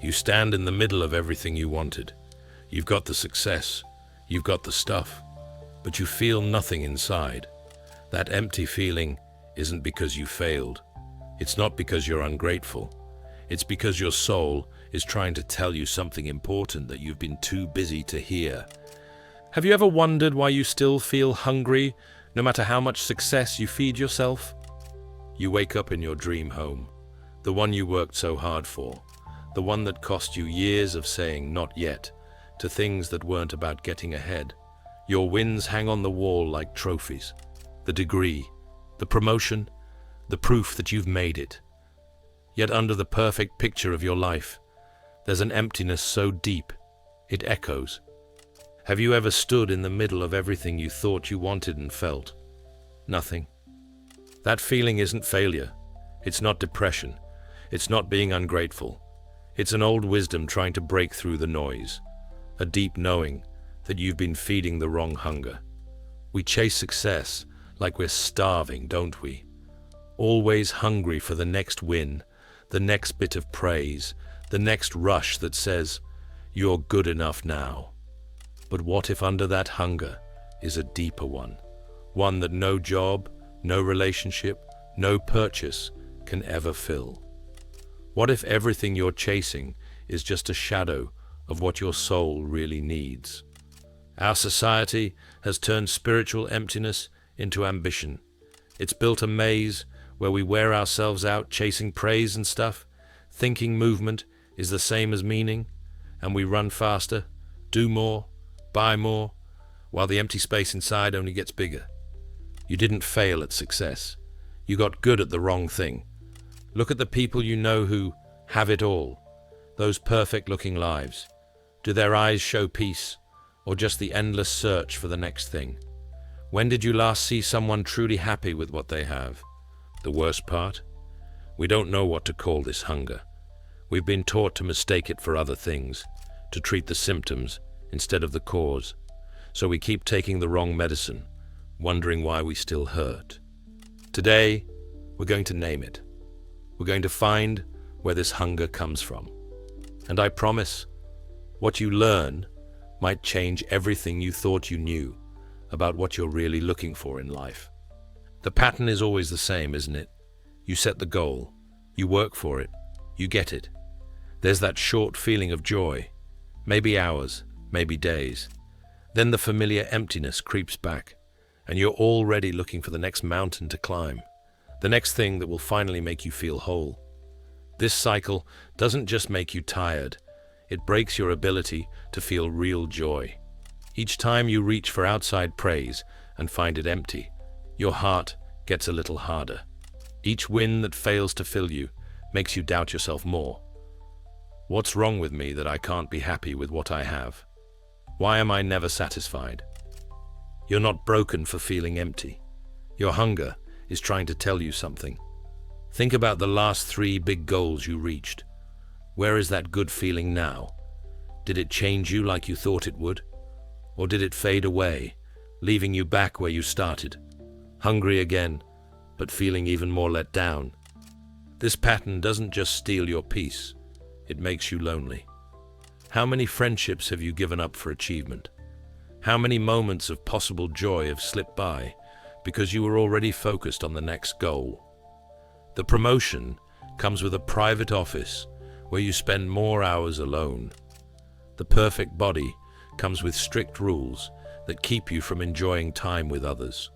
You stand in the middle of everything you wanted. You've got the success, you've got the stuff, but you feel nothing inside. That empty feeling isn't because you failed. It's not because you're ungrateful. It's because your soul is trying to tell you something important that you've been too busy to hear. Have you ever wondered why you still feel hungry, no matter how much success you feed yourself? You wake up in your dream home, the one you worked so hard for, the one that cost you years of saying not yet to things that weren't about getting ahead. Your wins hang on the wall like trophies. The degree, the promotion, the proof that you've made it. Yet under the perfect picture of your life, there's an emptiness so deep, it echoes. Have you ever stood in the middle of everything you thought you wanted and felt? Nothing. That feeling isn't failure. It's not depression. It's not being ungrateful. It's an old wisdom trying to break through the noise. A deep knowing that you've been feeding the wrong hunger. We chase success like we're starving, don't we? Always hungry for the next win, the next bit of praise, the next rush that says, you're good enough now. But what if under that hunger is a deeper one? One that no job, no relationship, no purchase can ever fill. What if everything you're chasing is just a shadow of what your soul really needs? Our society has turned spiritual emptiness into ambition. It's built a maze where we wear ourselves out chasing praise and stuff, thinking movement is the same as meaning, and we run faster, do more, buy more, while the empty space inside only gets bigger. You didn't fail at success. You got good at the wrong thing. Look at the people you know who have it all, those perfect-looking lives. Do their eyes show peace, or just the endless search for the next thing? When did you last see someone truly happy with what they have? The worst part? We don't know what to call this hunger. We've been taught to mistake it for other things, to treat the symptoms instead of the cause. So we keep taking the wrong medicine, wondering why we still hurt. Today, we're going to name it. We're going to find where this hunger comes from. And I promise, what you learn might change everything you thought you knew about what you're really looking for in life. The pattern is always the same, isn't it? You set the goal, you work for it, you get it. There's that short feeling of joy, maybe hours, maybe days. Then the familiar emptiness creeps back, and you're already looking for the next mountain to climb, the next thing that will finally make you feel whole. This cycle doesn't just make you tired, it breaks your ability to feel real joy. Each time you reach for outside praise and find it empty, your heart gets a little harder. Each win that fails to fill you makes you doubt yourself more. What's wrong with me that I can't be happy with what I have? Why am I never satisfied? You're not broken for feeling empty. Your hunger is trying to tell you something. Think about the last 3 big goals you reached. Where is that good feeling now? Did it change you like you thought it would? Or did it fade away, leaving you back where you started? Hungry again, but feeling even more let down. This pattern doesn't just steal your peace, it makes you lonely. How many friendships have you given up for achievement? How many moments of possible joy have slipped by because you were already focused on the next goal? The promotion comes with a private office where you spend more hours alone. The perfect body comes with strict rules that keep you from enjoying time with others.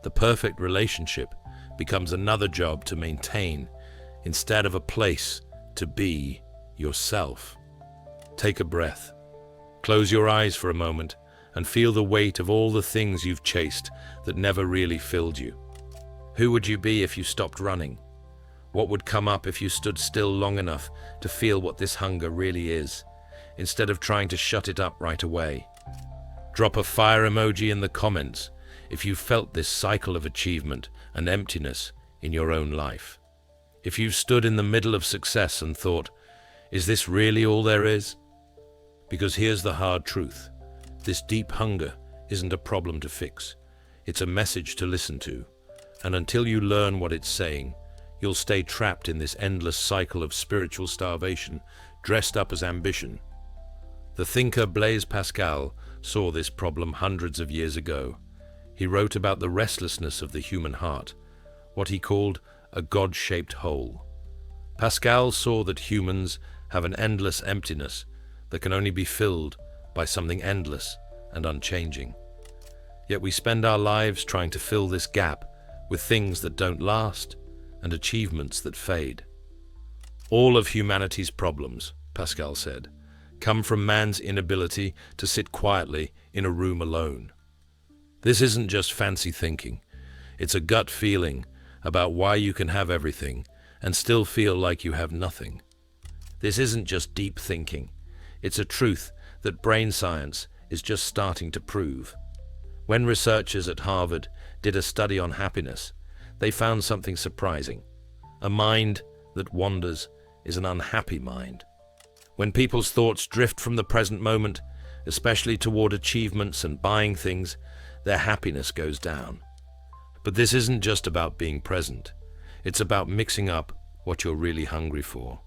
The perfect relationship becomes another job to maintain instead of a place to be yourself. Take a breath. Close your eyes for a moment and feel the weight of all the things you've chased that never really filled you. Who would you be if you stopped running? What would come up if you stood still long enough to feel what this hunger really is, instead of trying to shut it up right away? Drop a fire emoji in the comments if you felt this cycle of achievement and emptiness in your own life. If you've stood in the middle of success and thought, is this really all there is? Because here's the hard truth. This deep hunger isn't a problem to fix. It's a message to listen to. And until you learn what it's saying, you'll stay trapped in this endless cycle of spiritual starvation, dressed up as ambition. The thinker Blaise Pascal saw this problem hundreds of years ago. He wrote about the restlessness of the human heart, what he called a God-shaped hole. Pascal saw that humans have an endless emptiness that can only be filled by something endless and unchanging. Yet we spend our lives trying to fill this gap with things that don't last and achievements that fade. All of humanity's problems, Pascal said, come from man's inability to sit quietly in a room alone. This isn't just fancy thinking. It's a gut feeling about why you can have everything and still feel like you have nothing. This isn't just deep thinking. It's a truth that brain science is just starting to prove. When researchers at Harvard did a study on happiness, they found something surprising. A mind that wanders is an unhappy mind. When people's thoughts drift from the present moment, especially toward achievements and buying things, their happiness goes down. But this isn't just about being present. It's about mixing up what you're really hungry for.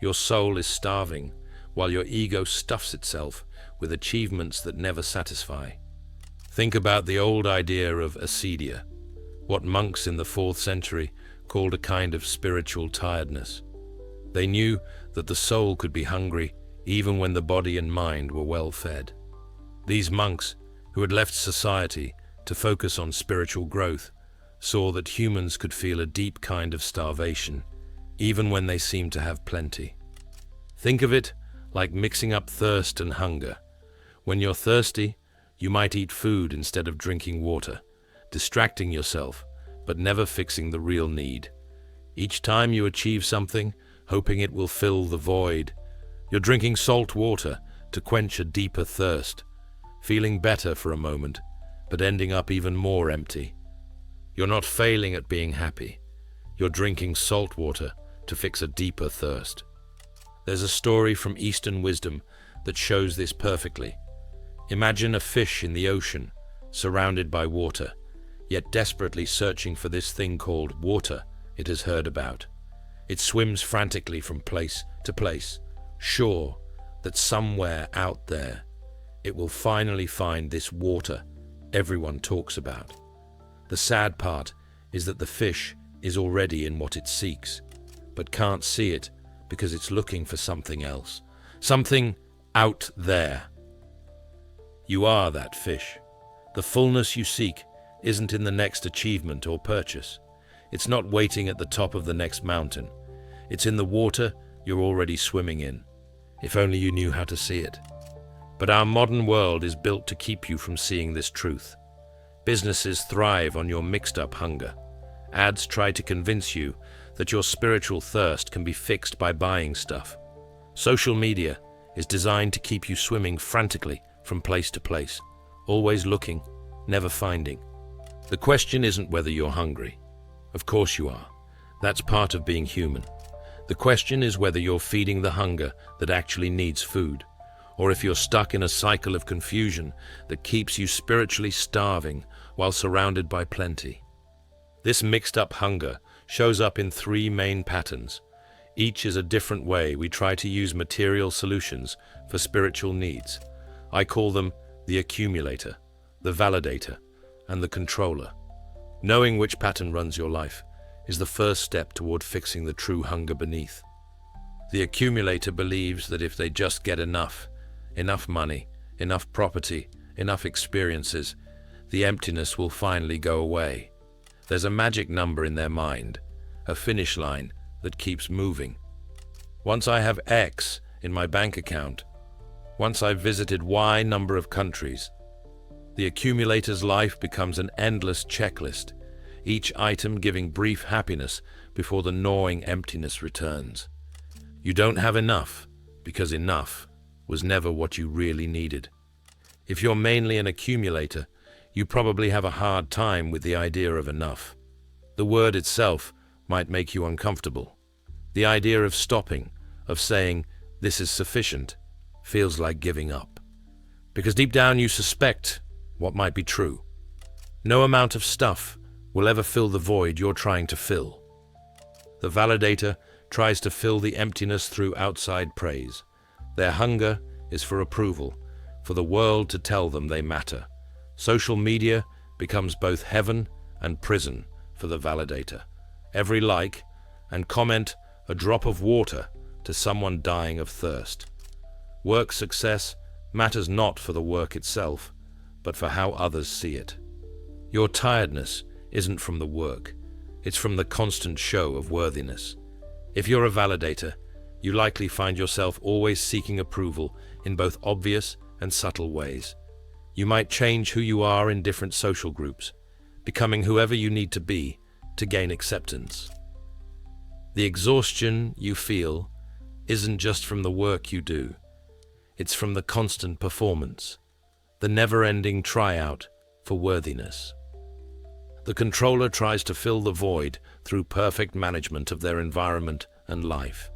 Your soul is starving, while your ego stuffs itself with achievements that never satisfy. Think about the old idea of acedia, what monks in the 4th century called a kind of spiritual tiredness. They knew that the soul could be hungry even when the body and mind were well fed. These monks, who had left society to focus on spiritual growth, saw that humans could feel a deep kind of starvation, even when they seemed to have plenty. Think of it like mixing up thirst and hunger. When you're thirsty, you might eat food instead of drinking water, distracting yourself, but never fixing the real need. Each time you achieve something, hoping it will fill the void, you're drinking salt water to quench a deeper thirst, feeling better for a moment, but ending up even more empty. You're not failing at being happy. You're drinking salt water to fix a deeper thirst. There's a story from Eastern wisdom that shows this perfectly. Imagine a fish in the ocean, surrounded by water, yet desperately searching for this thing called water it has heard about. It swims frantically from place to place, sure that somewhere out there it will finally find this water everyone talks about. The sad part is that the fish is already in what it seeks, but can't see it because it's looking for something else, something out there. You are that fish. The fullness you seek isn't in the next achievement or purchase. It's not waiting at the top of the next mountain. It's in the water you're already swimming in, if only you knew how to see it. But our modern world is built to keep you from seeing this truth. Businesses thrive on your mixed-up hunger. Ads try to convince you that your spiritual thirst can be fixed by buying stuff. Social media is designed to keep you swimming frantically from place to place, always looking, never finding. The question isn't whether you're hungry. Of course you are. That's part of being human. The question is whether you're feeding the hunger that actually needs food, or if you're stuck in a cycle of confusion that keeps you spiritually starving while surrounded by plenty. This mixed-up hunger shows up in 3 main patterns. Each is a different way we try to use material solutions for spiritual needs. I call them the accumulator, the validator, and the controller. Knowing which pattern runs your life is the first step toward fixing the true hunger beneath. The accumulator believes that if they just get enough money, enough property, enough experiences, the emptiness will finally go away. There's a magic number in their mind, a finish line that keeps moving. Once I have X in my bank account, once I've visited Y number of countries, the accumulator's life becomes an endless checklist, each item giving brief happiness before the gnawing emptiness returns. You don't have enough because enough was never what you really needed. If you're mainly an accumulator, you probably have a hard time with the idea of enough. The word itself might make you uncomfortable. The idea of stopping, of saying, "This is sufficient," feels like giving up. Because deep down you suspect what might be true. No amount of stuff will ever fill the void you're trying to fill. The validator tries to fill the emptiness through outside praise. Their hunger is for approval, for the world to tell them they matter. Social media becomes both heaven and prison for the validator. Every like and comment a drop of water to someone dying of thirst. Work success matters not for the work itself, but for how others see it. Your tiredness isn't from the work, it's from the constant show of worthiness. If you're a validator, you likely find yourself always seeking approval in both obvious and subtle ways. You might change who you are in different social groups, becoming whoever you need to be to gain acceptance. The exhaustion you feel isn't just from the work you do, it's from the constant performance, the never-ending tryout for worthiness. The controller tries to fill the void through perfect management of their environment and life.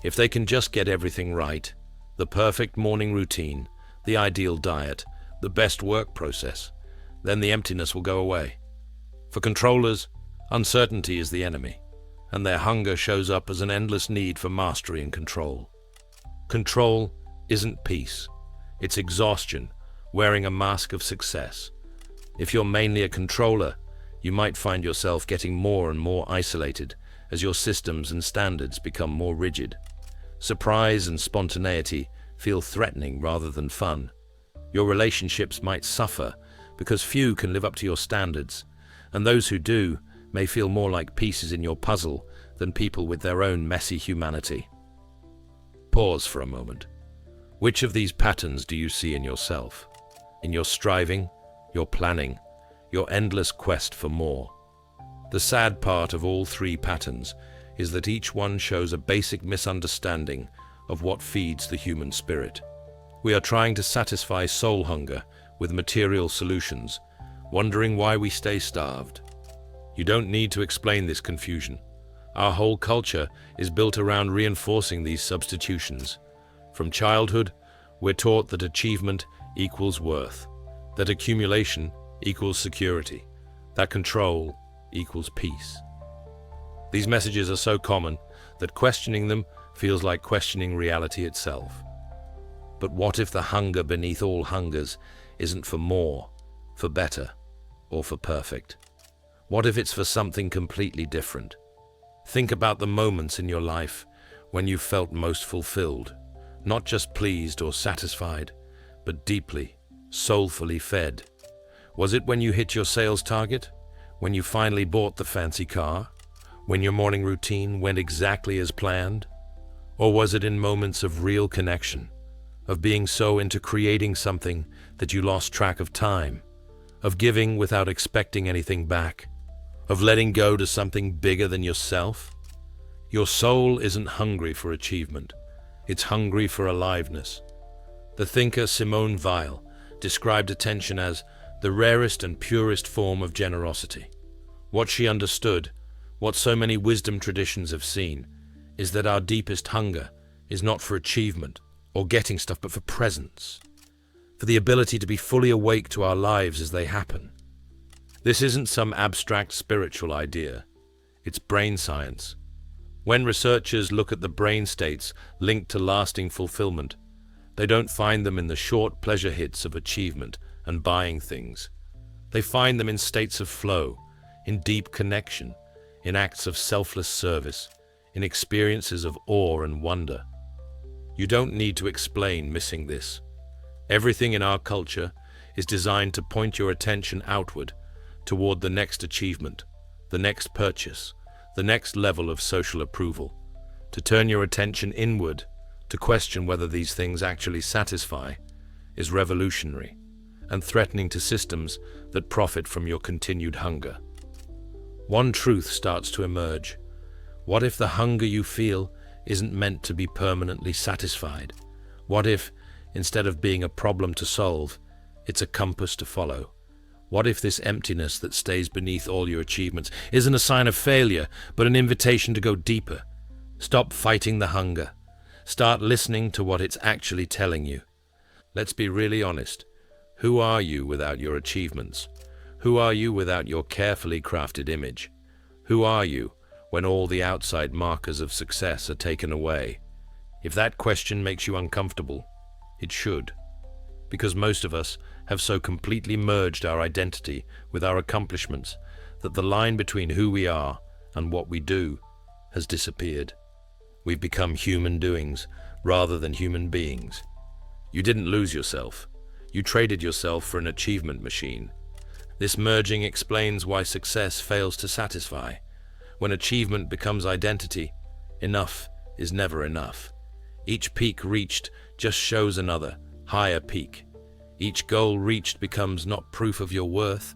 If they can just get everything right, the perfect morning routine, the ideal diet, the best work process, then the emptiness will go away. For controllers, uncertainty is the enemy, and their hunger shows up as an endless need for mastery and control. Control isn't peace, it's exhaustion, wearing a mask of success. If you're mainly a controller, you might find yourself getting more and more isolated as your systems and standards become more rigid. Surprise and spontaneity feel threatening rather than fun. Your relationships might suffer because few can live up to your standards, and those who do may feel more like pieces in your puzzle than people with their own messy humanity. Pause for a moment. Which of these patterns do you see in yourself? In your striving, your planning, your endless quest for more? The sad part of all three patterns is that each one shows a basic misunderstanding of what feeds the human spirit. We are trying to satisfy soul hunger with material solutions, wondering why we stay starved. You don't need to explain this confusion. Our whole culture is built around reinforcing these substitutions. From childhood, we're taught that achievement equals worth, that accumulation equals security, that control equals peace. These messages are so common that questioning them feels like questioning reality itself. But what if the hunger beneath all hungers isn't for more, for better, or for perfect? What if it's for something completely different? Think about the moments in your life when you felt most fulfilled, not just pleased or satisfied, but deeply, soulfully fed. Was it when you hit your sales target? When you finally bought the fancy car? When your morning routine went exactly as planned? Or was it in moments of real connection, of being so into creating something that you lost track of time, of giving without expecting anything back, of letting go to something bigger than yourself? Your soul isn't hungry for achievement, it's hungry for aliveness. The thinker Simone Weil described attention as the rarest and purest form of generosity. What she understood, what so many wisdom traditions have seen, is that our deepest hunger is not for achievement or getting stuff, but for presence, for the ability to be fully awake to our lives as they happen. This isn't some abstract spiritual idea, it's brain science. When researchers look at the brain states linked to lasting fulfillment, they don't find them in the short pleasure hits of achievement and buying things. They find them in states of flow, in deep connection, in acts of selfless service, in experiences of awe and wonder. You don't need to explain missing this. Everything in our culture is designed to point your attention outward, toward the next achievement, the next purchase, the next level of social approval, to turn your attention inward, to question whether these things actually satisfy, is revolutionary and threatening to systems that profit from your continued hunger. One truth starts to emerge. What if the hunger you feel isn't meant to be permanently satisfied? What if, instead of being a problem to solve, it's a compass to follow? What if this emptiness that stays beneath all your achievements isn't a sign of failure, but an invitation to go deeper? Stop fighting the hunger. Start listening to what it's actually telling you. Let's be really honest. Who are you without your achievements? Who are you without your carefully crafted image? Who are you when all the outside markers of success are taken away? If that question makes you uncomfortable, it should, because most of us have so completely merged our identity with our accomplishments that the line between who we are and what we do has disappeared. We've become human doings rather than human beings. You didn't lose yourself. You traded yourself for an achievement machine. This merging explains why success fails to satisfy. When achievement becomes identity, enough is never enough. Each peak reached just shows another, higher peak. Each goal reached becomes not proof of your worth,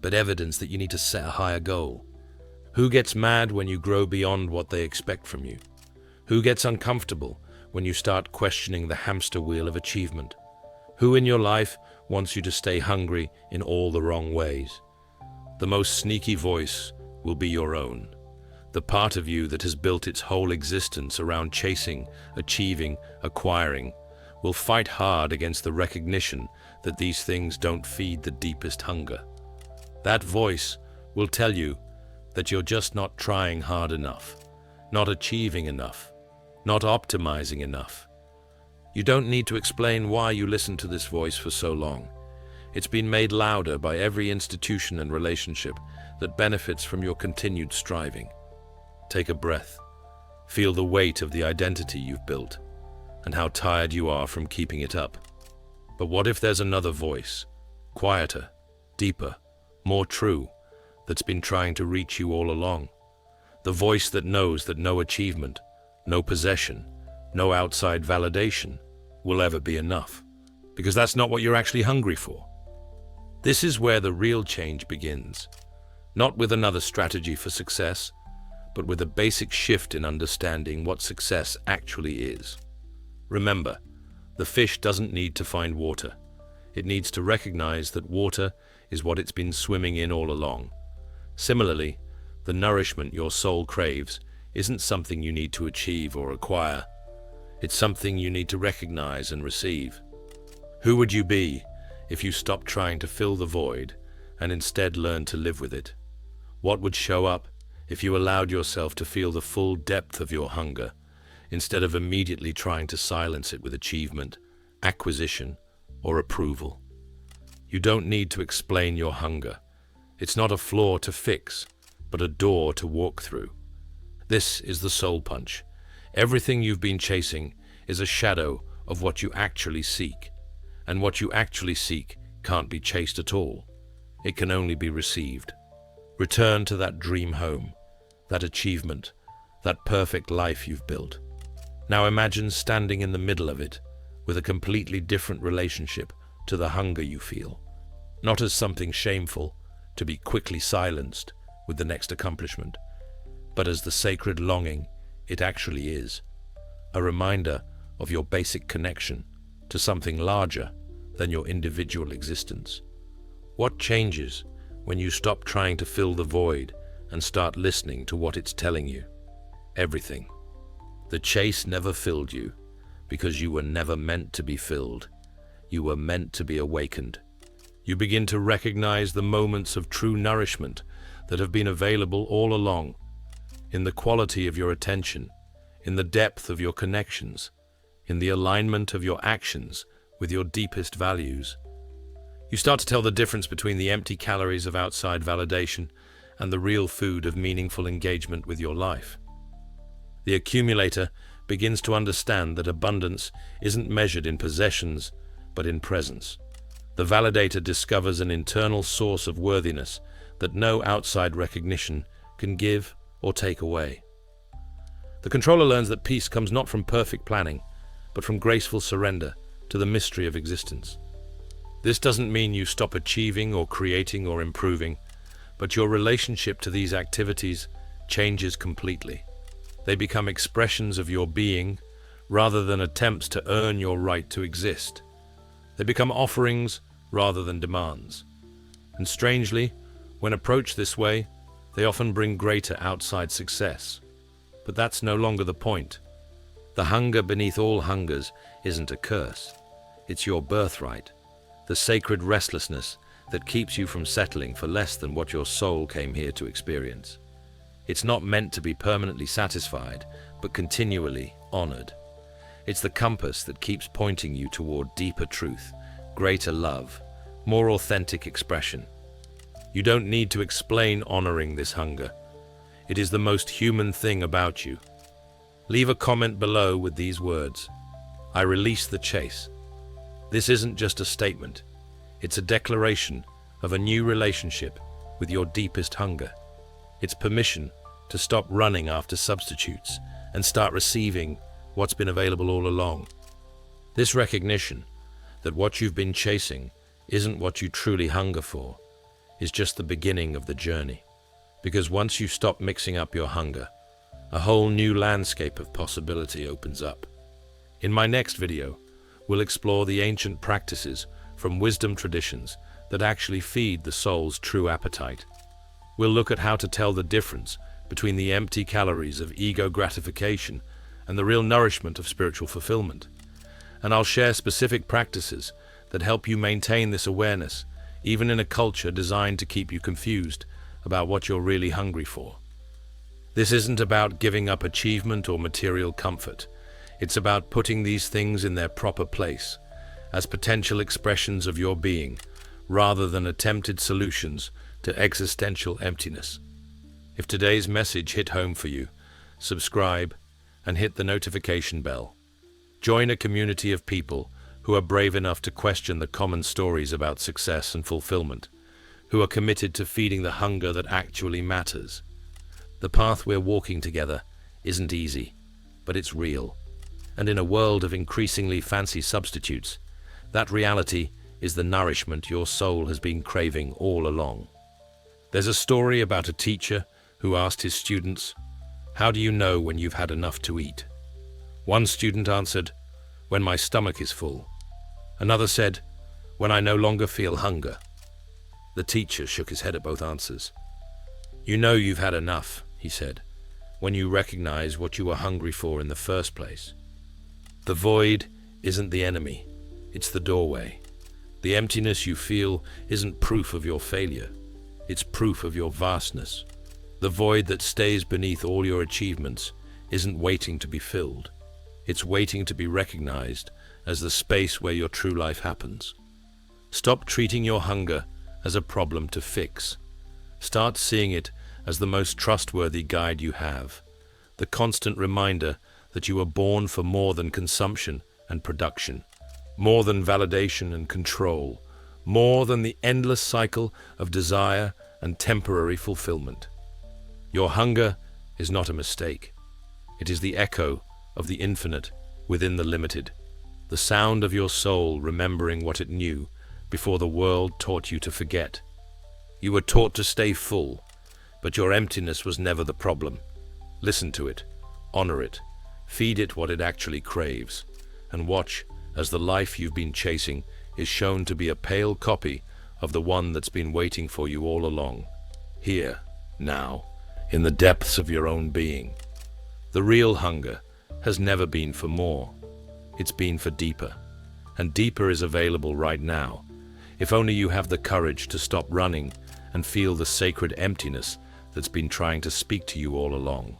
but evidence that you need to set a higher goal. Who gets mad when you grow beyond what they expect from you? Who gets uncomfortable when you start questioning the hamster wheel of achievement? Who in your life wants you to stay hungry in all the wrong ways? The most sneaky voice will be your own. The part of you that has built its whole existence around chasing, achieving, acquiring, will fight hard against the recognition that these things don't feed the deepest hunger. That voice will tell you that you're just not trying hard enough, not achieving enough, not optimizing enough. You don't need to explain why you listened to this voice for so long. It's been made louder by every institution and relationship that benefits from your continued striving. Take a breath. Feel the weight of the identity you've built and how tired you are from keeping it up. But what if there's another voice, quieter, deeper, more true, that's been trying to reach you all along? The voice that knows that no achievement, no possession, no outside validation will ever be enough, because that's not what you're actually hungry for. This is where the real change begins, not with another strategy for success, but with a basic shift in understanding what success actually is. Remember, the fish doesn't need to find water. It needs to recognize that water is what it's been swimming in all along. Similarly, the nourishment your soul craves isn't something you need to achieve or acquire. It's something you need to recognize and receive. Who would you be if you stopped trying to fill the void and instead learned to live with it? What would show up if you allowed yourself to feel the full depth of your hunger, instead of immediately trying to silence it with achievement, acquisition, or approval? You don't need to explain your hunger. It's not a flaw to fix, but a door to walk through. This is the soul punch. Everything you've been chasing is a shadow of what you actually seek, and what you actually seek can't be chased at all. It can only be received. Return to that dream home, that achievement, that perfect life you've built. Now imagine standing in the middle of it with a completely different relationship to the hunger you feel, not as something shameful to be quickly silenced with the next accomplishment, but as the sacred longing it actually is, a reminder of your basic connection to something larger than your individual existence. What changes when you stop trying to fill the void and start listening to what it's telling you? Everything. The chase never filled you because you were never meant to be filled. You were meant to be awakened. You begin to recognize the moments of true nourishment that have been available all along, in the quality of your attention, in the depth of your connections, in the alignment of your actions with your deepest values. You start to tell the difference between the empty calories of outside validation and the real food of meaningful engagement with your life. The accumulator begins to understand that abundance isn't measured in possessions, but in presence. The validator discovers an internal source of worthiness that no outside recognition can give or take away. The controller learns that peace comes not from perfect planning, but from graceful surrender to the mystery of existence. This doesn't mean you stop achieving or creating or improving, but your relationship to these activities changes completely. They become expressions of your being rather than attempts to earn your right to exist. They become offerings rather than demands. And strangely, when approached this way, they often bring greater outside success. But that's no longer the point. The hunger beneath all hungers isn't a curse. It's your birthright, the sacred restlessness that keeps you from settling for less than what your soul came here to experience. It's not meant to be permanently satisfied, but continually honored. It's the compass that keeps pointing you toward deeper truth, greater love, more authentic expression. You don't need to explain honoring this hunger. It is the most human thing about you. Leave a comment below with these words: I release the chase. This isn't just a statement. It's a declaration of a new relationship with your deepest hunger. It's permission to stop running after substitutes and start receiving what's been available all along. This recognition that what you've been chasing isn't what you truly hunger for is just the beginning of the journey. Because once you stop mixing up your hunger, a whole new landscape of possibility opens up. In my next video, we'll explore the ancient practices from wisdom traditions that actually feed the soul's true appetite. We'll look at how to tell the difference between the empty calories of ego gratification and the real nourishment of spiritual fulfillment. And I'll share specific practices that help you maintain this awareness, even in a culture designed to keep you confused about what you're really hungry for. This isn't about giving up achievement or material comfort. It's about putting these things in their proper place, as potential expressions of your being, rather than attempted solutions to existential emptiness. If today's message hit home for you, subscribe and hit the notification bell. Join a community of people who are brave enough to question the common stories about success and fulfillment, who are committed to feeding the hunger that actually matters. The path we're walking together isn't easy, but it's real. And in a world of increasingly fancy substitutes, that reality is the nourishment your soul has been craving all along. There's a story about a teacher who asked his students, "How do you know when you've had enough to eat?" One student answered, "When my stomach is full." Another said, "When I no longer feel hunger." The teacher shook his head at both answers. "You know you've had enough," he said, "when you recognize what you were hungry for in the first place." The void isn't the enemy, it's the doorway. The emptiness you feel isn't proof of your failure, it's proof of your vastness. The void that stays beneath all your achievements isn't waiting to be filled. It's waiting to be recognized as the space where your true life happens. Stop treating your hunger as a problem to fix. Start seeing it as the most trustworthy guide you have, the constant reminder that you were born for more than consumption and production, more than validation and control, more than the endless cycle of desire and temporary fulfillment. Your hunger is not a mistake. It is the echo of the infinite within the limited, the sound of your soul remembering what it knew before the world taught you to forget. You were taught to stay full, but your emptiness was never the problem. Listen to it, honor it, feed it what it actually craves, and watch as the life you've been chasing is shown to be a pale copy of the one that's been waiting for you all along. Here, now, in the depths of your own being. The real hunger has never been for more. It's been for deeper. And deeper is available right now, if only you have the courage to stop running and feel the sacred emptiness that's been trying to speak to you all along.